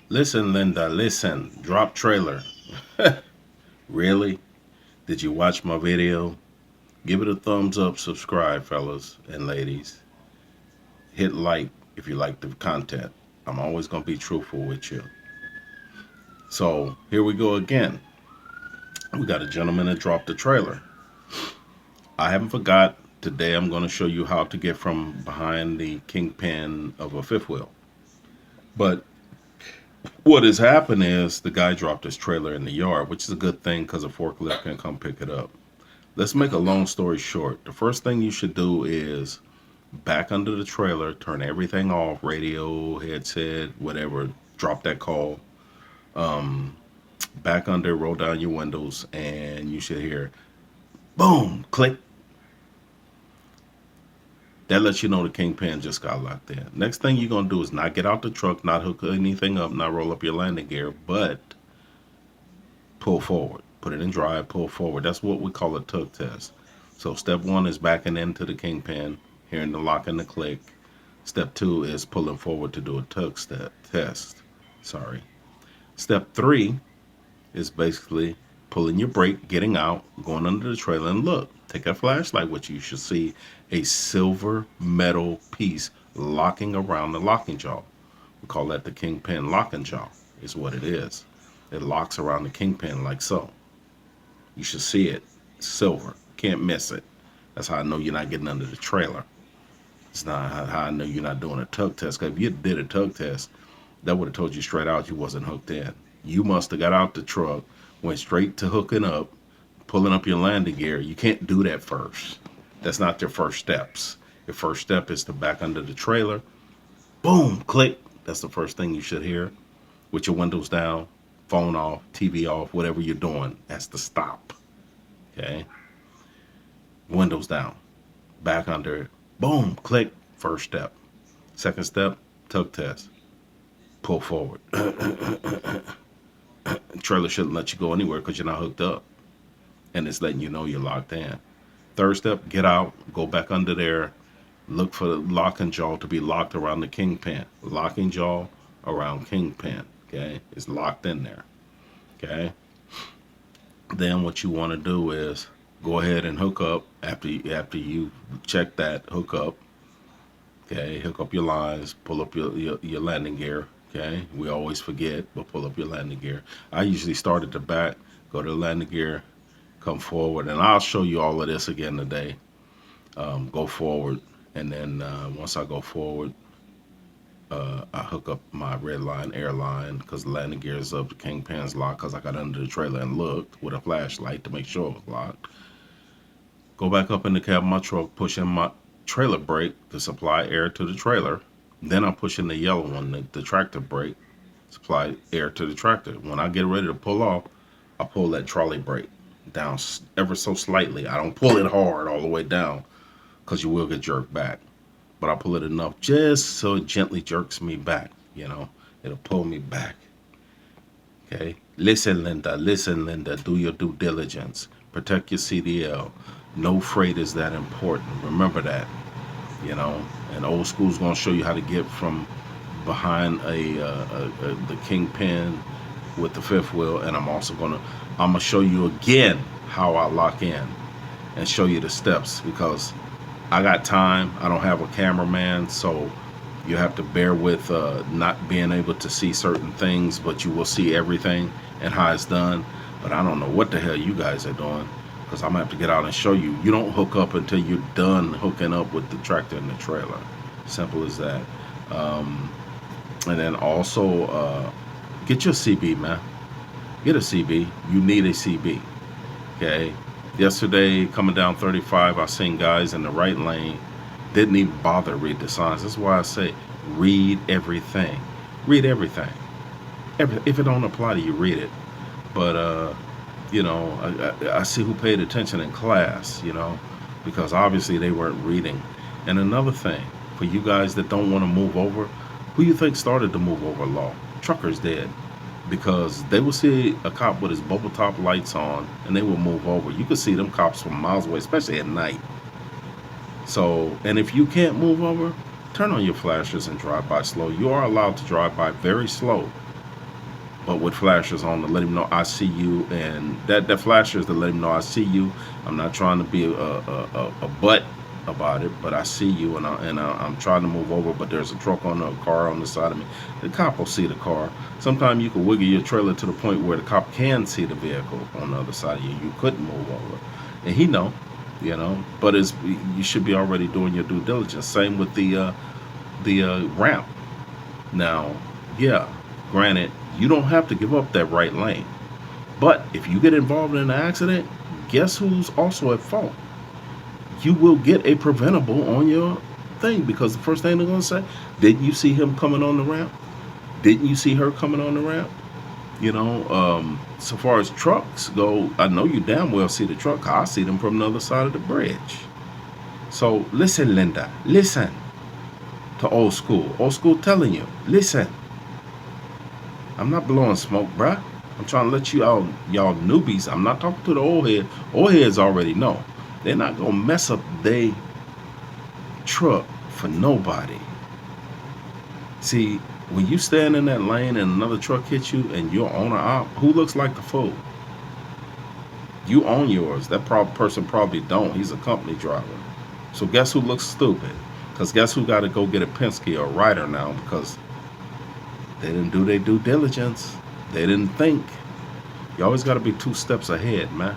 Listen, Linda, listen. Drop trailer. Really? Did you watch my video? Give it a thumbs up, subscribe, fellas and ladies. Hit like if you like the content. I'm always going to be truthful with you. So here we go again. We got a gentleman that dropped the trailer. I haven't forgot. Today I'm going to show you how to get from behind the kingpin of a fifth wheel. But what has happened is the guy dropped his trailer in the yard, which is a good thing because a forklift can come pick it up. Let's make a long story short. The first thing you should do is back under the trailer, turn everything off, radio, headset, whatever, drop that call. Um, Back under, roll down your windows, and you should hear boom, click. That lets you know the kingpin just got locked in. Next thing you're gonna do is not get out the truck, not hook anything up, not roll up your landing gear, but pull forward. Put it in drive, pull forward. That's what we call a tug test. So step one is backing into the kingpin, hearing the lock and the click. Step two is pulling forward to do a tug step test. Sorry. Step three is basically pulling your brake, getting out, going under the trailer, and look. Take a flashlight, which you should see a silver metal piece locking around the locking jaw. We call that the kingpin locking jaw, is what it is. It locks around the kingpin like so. You should see it. Silver. Can't miss it. That's how I know you're not getting under the trailer. It's not how I know you're not doing a tug test. Because if you did a tug test, that would have told you straight out you wasn't hooked in. You must have got out the truck, went straight to hooking up, pulling up your landing gear. You can't do that first. That's not your first steps. Your first step is to back under the trailer. Boom, click. That's the first thing you should hear. With your windows down, phone off, TV off, whatever you're doing. That's the stop. Okay. Windows down. Back under it. Boom, click. First step. Second step, tug test. Pull forward. Trailer shouldn't let you go anywhere because you're not hooked up. And it's letting you know you're locked in. Third step, get out, go back under there, look for the locking jaw to be locked around the kingpin. Locking jaw around kingpin. Okay, it's locked in there. Okay. Then what you want to do is go ahead and hook up after you check that hook up. Okay, hook up your lines, pull up your landing gear. Okay, we always forget, but pull up your landing gear. I usually start at the back, go to the landing gear, come forward, and I'll show you all of this again today. Go forward, and then once I go forward, I hook up my red line, air line, because the landing gear is up, the kingpin's locked, because I got under the trailer and looked with a flashlight to make sure it was locked. Go back up in the cab of my truck, push in my trailer brake to supply air to the trailer. Then I'm pushing the yellow one, the tractor brake, supply air to the tractor. When I get ready to pull off, I pull that trolley brake down ever so slightly. I don't pull it hard all the way down because you will get jerked back. But I pull it enough just so it gently jerks me back. It'll pull me back. Okay. Listen, Linda. Do your due diligence. Protect your CDL. No freight is that important. Remember that. You know, and old school's gonna show you how to get from behind the kingpin with the fifth wheel, and I'm gonna show you again how I lock in and show you the steps because I got time. I don't have a cameraman, so you have to bear with not being able to see certain things, but you will see everything and how it's done. But I don't know what the hell you guys are doing because I'm gonna have to get out and show you. You don't hook up until you're done hooking up with the tractor and the trailer. Simple as that. Um, and then also get your CB, man. Get a CB. You need a CB. Okay. Yesterday, coming down 35, I seen guys in the right lane didn't even bother to read the signs. That's why I say read everything. Read everything. If it don't apply to you, read it. But I see who paid attention in class. Because obviously they weren't reading. And another thing, for you guys that don't want to move over, who you think started the move over law? Truckers did. Because they will see a cop with his bubble top lights on and they will move over. You could see them cops from miles away, especially at night. So, and if you can't move over, turn on your flashers and drive by slow. You are allowed to drive by very slow but with flashers on to let him know I see you, and that flasher is to let him know I see you. I'm not trying to be a butt about it, but I see you, and I'm trying to move over, but there's a truck on a car on the side of me. The cop will see the car. Sometimes you can wiggle your trailer to the point where the cop can see the vehicle on the other side of you. You couldn't move over, and he know, But it's you should be already doing your due diligence. Same with the ramp. Now, yeah, granted, you don't have to give up that right lane. But if you get involved in an accident, guess who's also at fault? You will get a preventable on your thing because the first thing they're going to say, didn't you see him coming on the ramp? Didn't you see her coming on the ramp? So far as trucks go, I know you damn well see the truck. I see them from the other side of the bridge. So listen, Linda, listen to old school. Old school telling you, listen. I'm not blowing smoke, bruh. I'm trying to let you all, y'all newbies. I'm not talking to the old head. Old heads already know. They're not gonna mess up their truck for nobody. See, when you stand in that lane and another truck hits you and you're on or out, who looks like the fool? You own yours. That person probably don't. He's a company driver. So guess who looks stupid? Because guess who got to go get a Penske or a Ryder now because they didn't do their due diligence. They didn't think. You always got to be 2 steps ahead, man.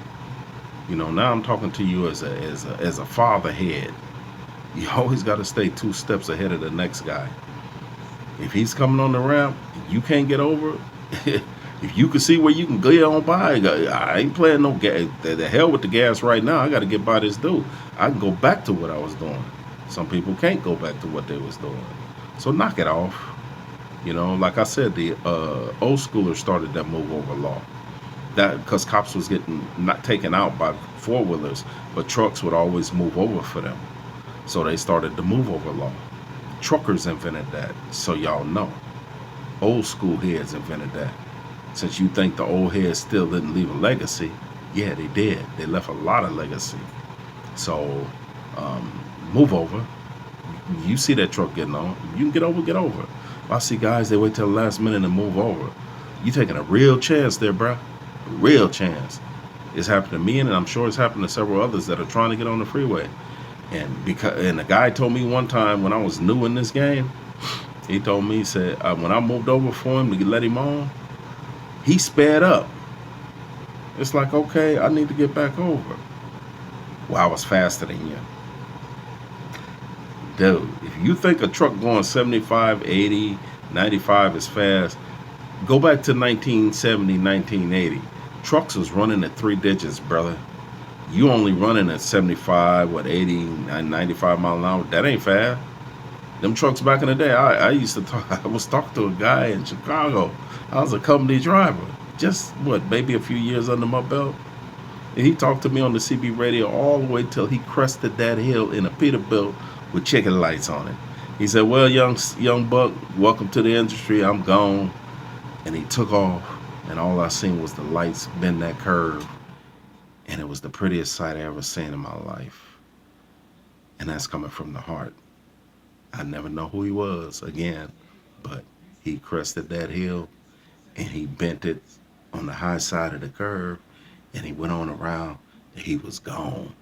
Now I'm talking to you as a father head. You always got to stay 2 steps ahead of the next guy. If he's coming on the ramp, you can't get over. If you can see where you can get on by, I ain't playing no gas. The hell with the gas right now. I got to get by this dude. I can go back to what I was doing. Some people can't go back to what they was doing. So knock it off. Like I said, the old schoolers started that move over law. That because cops was getting not taken out by 4-wheelers, but trucks would always move over for them. So they started the move over law. Truckers invented that, so y'all know. Old school heads invented that. Since you think the old heads still didn't leave a legacy, yeah, they did. They left a lot of legacy. So move over. You see that truck getting on, you can get over, get over. I see guys, they wait till the last minute and move over. You taking a real chance there, bro. A real chance. It's happened to me, and I'm sure it's happened to several others that are trying to get on the freeway. And the guy told me one time when I was new in this game, he told me, he said, when I moved over for him to let him on, he sped up. It's like, okay, I need to get back over. Well, I was faster than you. Dude, if you think a truck going 75, 80, 95 is fast, go back to 1970, 1980. Trucks was running at 3 digits, brother. You only running at 75, 80, 95 mile an hour. That ain't fast. Them trucks back in the day, I used to talk, I was talking to a guy in Chicago. I was a company driver. Just, maybe a few years under my belt. And he talked to me on the CB radio all the way till he crested that hill in a Peterbilt with chicken lights on it. He said, well, young buck, welcome to the industry. I'm gone. And he took off, and all I seen was the lights bend that curve. And it was the prettiest sight I ever seen in my life. And that's coming from the heart. I never know who he was again, but he crested that hill and he bent it on the high side of the curve and he went on around and he was gone.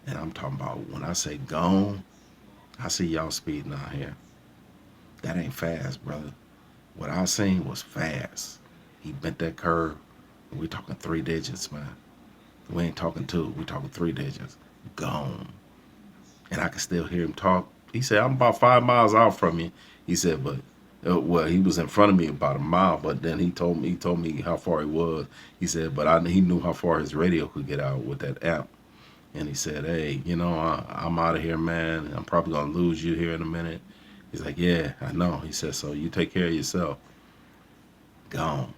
And I'm talking about when I say gone, I see y'all speeding out here. That ain't fast, brother. What I seen was fast. He bent that curve. And we talking 3 digits, man. We ain't talking 2. We talking 3 digits. Gone. And I can still hear him talk. He said, I'm about 5 miles out from you. He said, but he was in front of me about a mile, but then he told me how far he was. He said, but he knew how far his radio could get out with that app. And he said, hey, I'm out of here, man. I'm probably going to lose you here in a minute. He's like, yeah, I know. He said, so you take care of yourself. Gone.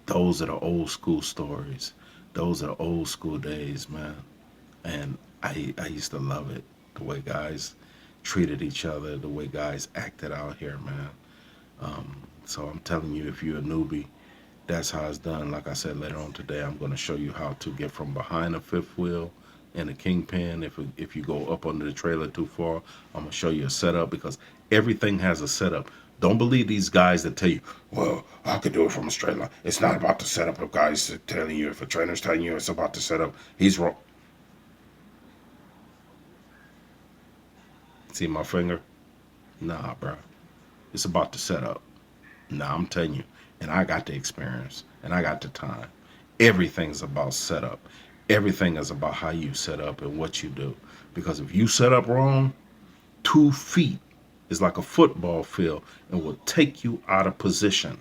Those are the old school stories. Those are the old school days, man. And I used to love it. The way guys treated each other, the way guys acted out here, man. So I'm telling you, if you're a newbie, that's how it's done. Like I said, later on today, I'm going to show you how to get from behind the fifth wheel and the kingpin. If you go up under the trailer too far, I'm going to show you a setup because everything has a setup. Don't believe these guys that tell you, well, I could do it from a straight line. It's not about the setup of guys telling you. If a trainer's telling you it's about the setup, he's wrong. See my finger? Nah, bro. It's about the setup. Nah, I'm telling you. And I got the experience and I got the time. Everything's about setup. Everything is about how you set up and what you do. Because if you set up wrong, 2 feet is like a football field and will take you out of position.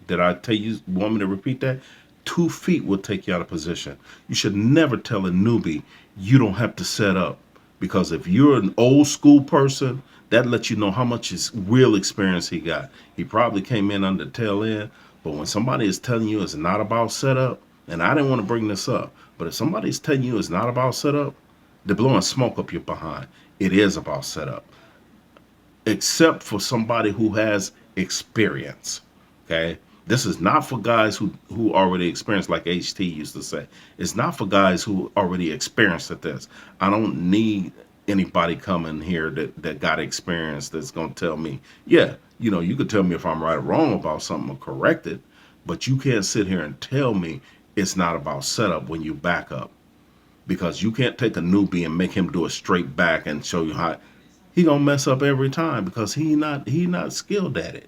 Did I tell you, want me to repeat that? 2 feet will take you out of position. You should never tell a newbie you don't have to set up. Because if you're an old school person, that lets you know how much his real experience he got. He probably came in under the tail end, but when somebody is telling you it's not about setup, and I didn't want to bring this up, but if somebody's telling you it's not about setup, they're blowing smoke up your behind. It is about setup, except for somebody who has experience. Okay, this is not for guys who already experienced, like HT used to say. It's not for guys who already experienced at this. I don't need anybody coming here that got experience that's going to tell me, yeah, you could tell me if I'm right or wrong about something or correct it, but you can't sit here and tell me it's not about setup when you back up, because you can't take a newbie and make him do a straight back and show you how he gonna mess up every time, because he not skilled at it.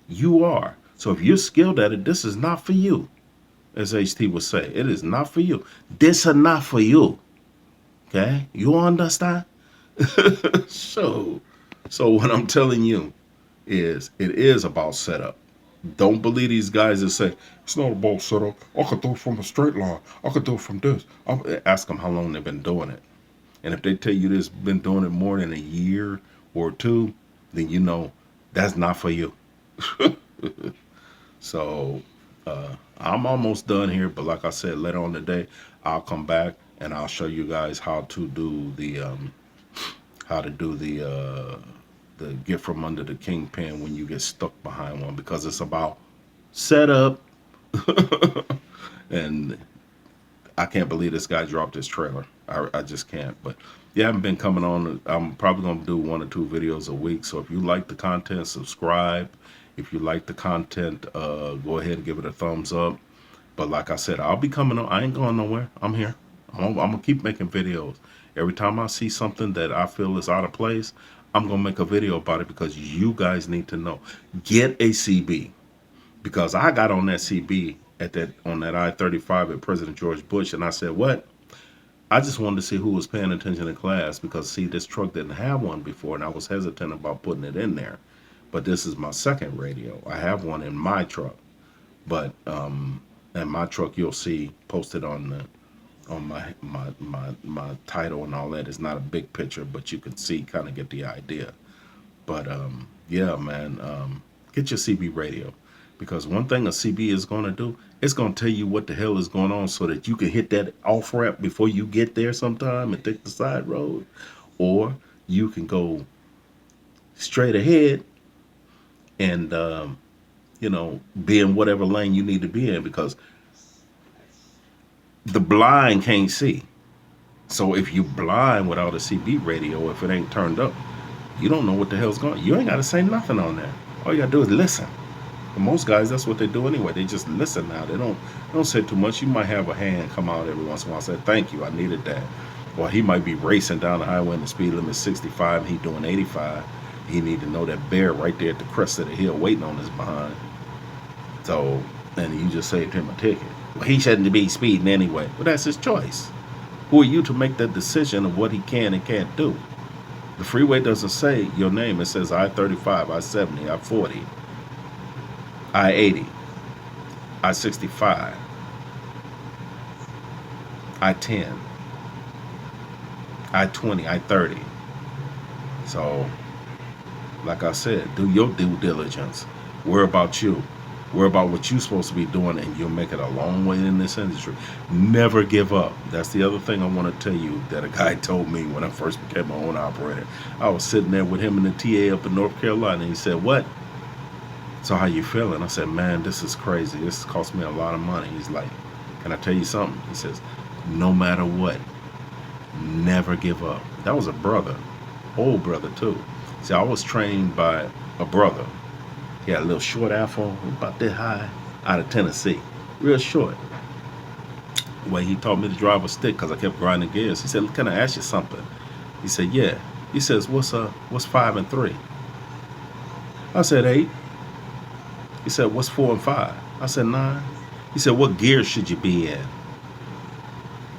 You are. So if you're skilled at it, this is not for you. As HT would say, it is not for you. This is not for you. Okay? You understand? so so what I'm telling you is it is about setup. Don't believe these guys that say it's not about setup. I could do it from a straight line. I could do it from this. Ask them how long they've been doing it. And if they tell you this been doing it more than a year or two, then you know that's not for you. So I'm almost done here, but like I said, later on today, I'll come back and I'll show you guys how to do the get from under the kingpin when you get stuck behind one, because it's about setup. And I can't believe this guy dropped his trailer. I just can't. But yeah, I haven't been coming on. I'm probably going to do 1 or 2 videos a week. So if you like the content, subscribe. If you like the content, go ahead and give it a thumbs up. But like I said, I'll be coming on. I ain't going nowhere. I'm here. I'm going to keep making videos. Every time I see something that I feel is out of place, I'm going to make a video about it, because you guys need to know. Get a CB. Because I got on that CB on that I-35 at President George Bush, and I said, what? I just wanted to see who was paying attention in class, because see, this truck didn't have one before, and I was hesitant about putting it in there. But this is my second radio. I have one in my truck, but in my truck you'll see posted on my title and all that. It's not a big picture, but you can see, kind of get the idea. But yeah, man, get your CB radio, because one thing a CB is going to do, it's going to tell you what the hell is going on, so that you can hit that off ramp before you get there sometime and take the side road, or you can go straight ahead and be in whatever lane you need to be in, because the blind can't see. So if you blind without a CB radio, if it ain't turned up, you don't know what the hell's going on. You ain't got to say nothing on there. All you got to do is listen. And most guys, that's what they do anyway. They just listen now. They don't say too much. You might have a hand come out every once in a while and say, thank you, I needed that. Or he might be racing down the highway and the speed limit is 65 and he doing 85. He need to know that bear right there at the crest of the hill waiting on his behind. So, and you just saved him a ticket. Well, he shouldn't be speeding anyway. Well, that's his choice. Who are you to make that decision of what he can and can't do? The freeway doesn't say your name. It says I-35, I-70, I-40, I-80, I-65, I-10, I-20, I-30. So, like I said, do your due diligence. Worry about you. Worry about what you're supposed to be doing, and you'll make it a long way in this industry. Never give up. That's the other thing I want to tell you that a guy told me when I first became my own operator. I was sitting there with him and the TA up in North Carolina, and he said, what? So how you feeling? I said, man, this is crazy. This cost me a lot of money. He's like, can I tell you something? He says, no matter what, never give up. That was a brother, old brother too. See, I was trained by a brother. He had a little short afro, about that high, out of Tennessee, real short. The way he taught me to drive a stick, because I kept grinding gears. He said, "Can I ask you something?" He said, "Yeah." He says, "What's 5 and 3?" I said, "8." He said, "What's 4 and 5?" I said, "9." He said, "What gear should you be in?"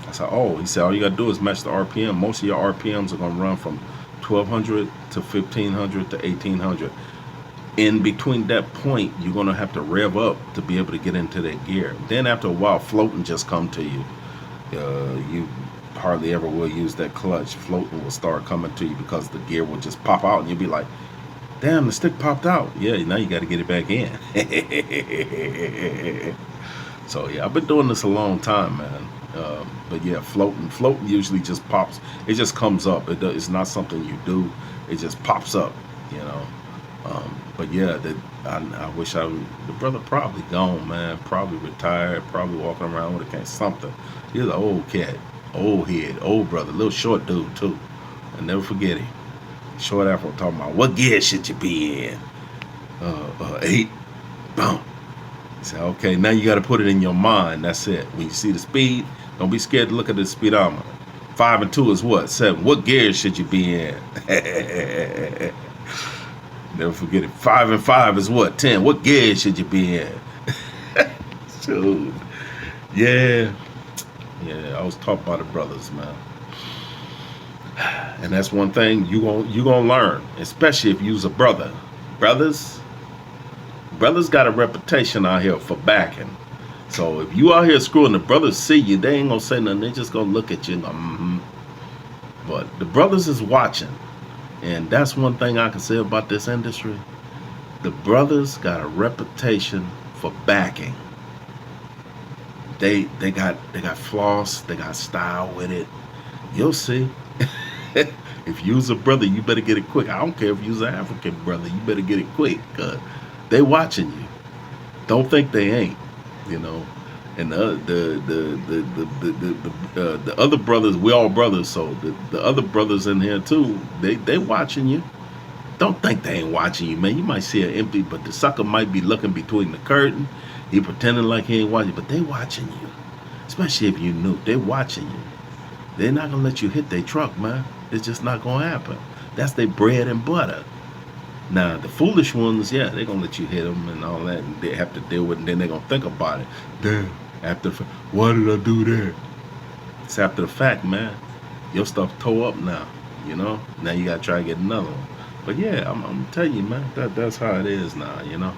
I said, "Oh." He said, "All you got to do is match the RPM. Most of your RPMs are going to run from 1200 to 1500 to 1800. In between that point, you're going to have to rev up to be able to get into that gear. Then after a while, floating just come to you. You hardly ever will use that clutch. Floating will start coming to you because the gear will just pop out and you'll be like, damn, the stick popped out. Yeah, now you got to get it back in." So yeah, I've been doing this a long time, man. But yeah, floating usually just pops. It just comes up. It's not something you do. It just pops up, you know. But yeah, I wish the brother probably gone, man. Probably retired. Probably walking around with a can something. He's an old cat, old head, old brother, little short dude too. I never forget him. Short afro talking about what gear should you be in? 8. Boom. He said, "Okay, now you got to put it in your mind. That's it. When you see the speed, don't be scared to look at the speedometer. 5 and 2 is what? 7. What gear should you be in?" Never forget it. 5 and 5 is what? 10. What gear should you be in? Dude. Yeah. Yeah, I was taught by the brothers, man. And that's one thing you gonna learn, especially if you's a brother. Brothers, brothers got a reputation out here for backing. So if you out here screwing, the brothers see you, they ain't gonna say nothing. They just gonna look at you and go, mm-hmm. But the brothers is watching. And that's one thing I can say about this industry. The brothers got a reputation for backing. They got floss, they got style with it. You'll see. If you's a brother, you better get it quick. I don't care if you's an African brother, you better get it quick. They watching you. Don't think they ain't, you know. And the other brothers, we all brothers, so the other brothers in here too, they watching you. Don't think they ain't watching you, man. You might see it empty, but the sucker might be looking between the curtain. He pretending like he ain't watching, but they watching you. Especially if you knew, they watching you. They're not gonna let you hit their truck, man. It's just not gonna happen. That's their bread and butter. Now the foolish ones, yeah, they're gonna let you hit them and all that, and they have to deal with it. And then they're gonna think about it. Damn, after why did I do that? It's after the fact, man. Your stuff tore up now. You know. Now you gotta try to get another one. But yeah, I'm telling you, man. That's how it is now. You know.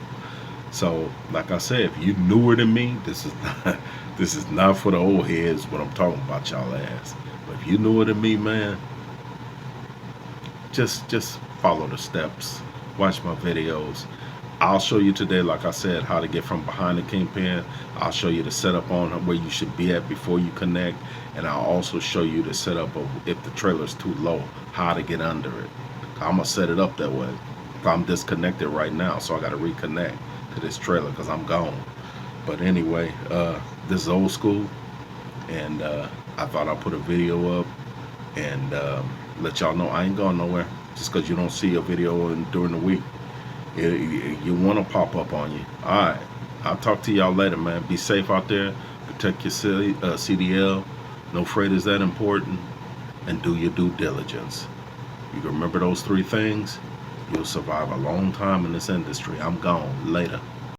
So, like I said, if you newer than me, this is not for the old heads. What I'm talking about, y'all ass. But if you newer than me, man, just follow the steps. Watch my videos. I'll show you today, like I said, how to get from behind the kingpin. I'll show you the setup on where you should be at before you connect, and I'll also show you the setup of if the trailer's too low, how to get under it. I'm gonna set it up that way. I'm disconnected right now, so I got to reconnect to this trailer because I'm gone. But anyway, this is old school, and I thought I'd put a video up and let y'all know I ain't going nowhere. Just because you don't see a video during the week, you want to pop up on you. All right, I'll talk to y'all later, man. Be safe out there. Protect your CDL. No freight is that important, and do your due diligence. You can remember those 3 things, you'll survive a long time in this industry. I'm gone. Later.